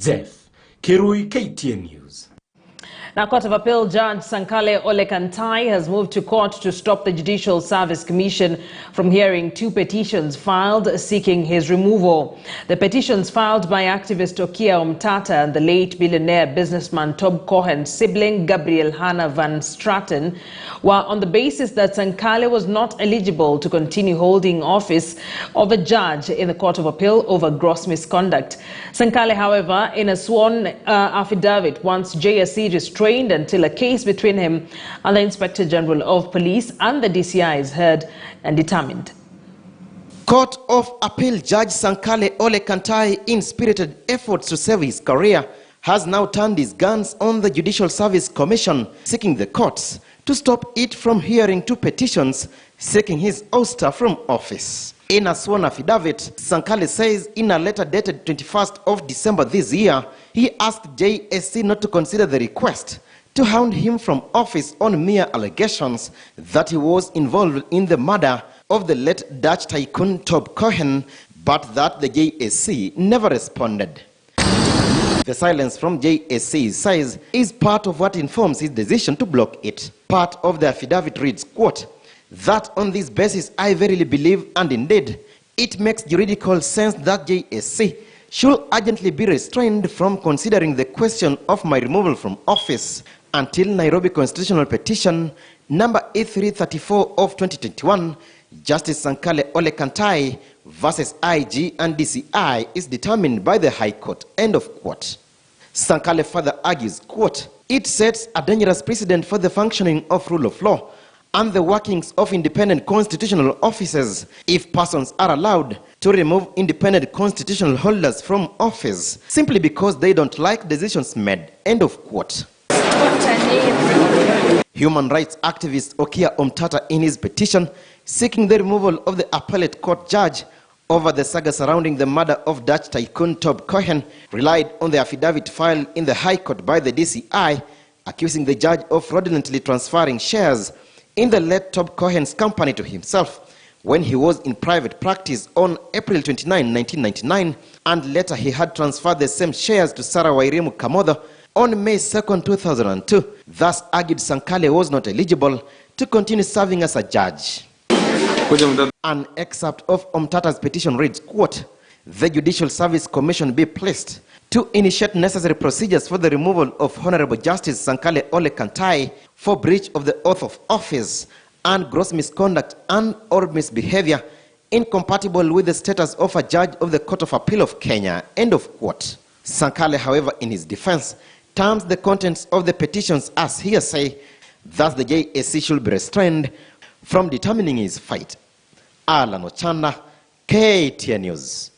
Zef Kirui, KTN News. Now, Court of Appeal Judge Sankale has moved to court to stop the Judicial Service Commission from hearing two petitions filed seeking his removal. The petitions filed by activist Okia Omtata and the late billionaire businessman Tob Cohen's sibling Gabriel Hannah Van Straten were on the basis that Sankale was not eligible to continue holding office of a judge in the Court of Appeal over gross misconduct. Sankale, however, in a sworn affidavit, wants JSC restrained until a case between him and the Inspector General of Police and the DCI is heard and determined. Court of Appeal Judge Sankale, in spirited efforts to save his career, has now turned his guns on the Judicial Service Commission, seeking the courts to stop it from hearing two petitions seeking his ouster from office. In a sworn affidavit, Sankale says in a letter dated 21st of December this year, he asked JSC not to consider the request to hound him from office on mere allegations that he was involved in the murder of the late Dutch tycoon Tob Cohen, but that the JSC never responded. The silence from JSC, says, is part of what informs his decision to block it. Part of the affidavit reads, quote, that on this basis I verily believe, and indeed it makes juridical sense, that JSC should urgently be restrained from considering the question of my removal from office until Nairobi Constitutional Petition number A334 of 2021, Justice Sankale versus IG and DCI is determined by the High Court, end of quote. Sankale further argues, quote, it sets a dangerous precedent for the functioning of rule of law and the workings of independent constitutional offices if persons are allowed to remove independent constitutional holders from office simply because they don't like decisions made, end of quote. Human rights activist Okia Omtata, in his petition seeking the removal of the appellate court judge over the saga surrounding the murder of Dutch tycoon Tob Cohen, relied on the affidavit filed in the High Court by the DCI, accusing the judge of fraudulently transferring shares in the late Tob Cohen's company to himself when he was in private practice on April 29, 1999, and later he had transferred the same shares to Sarah Wairimu Kamotho on May 2, 2002. Thus argued Sankale was not eligible to continue serving as a judge. An excerpt of Omtata's petition reads, quote, the Judicial Service Commission be placed to initiate necessary procedures for the removal of Honorable Justice Sankale for breach of the oath of office and gross misconduct and or misbehavior incompatible with the status of a judge of the Court of Appeal of Kenya, end of quote. Sankale, however, in his defense, terms the contents of the petitions as hearsay, thus the JSC should be restrained from determining his fate. Alan Ochanda, KTN News.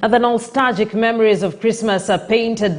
The nostalgic memories of Christmas are painted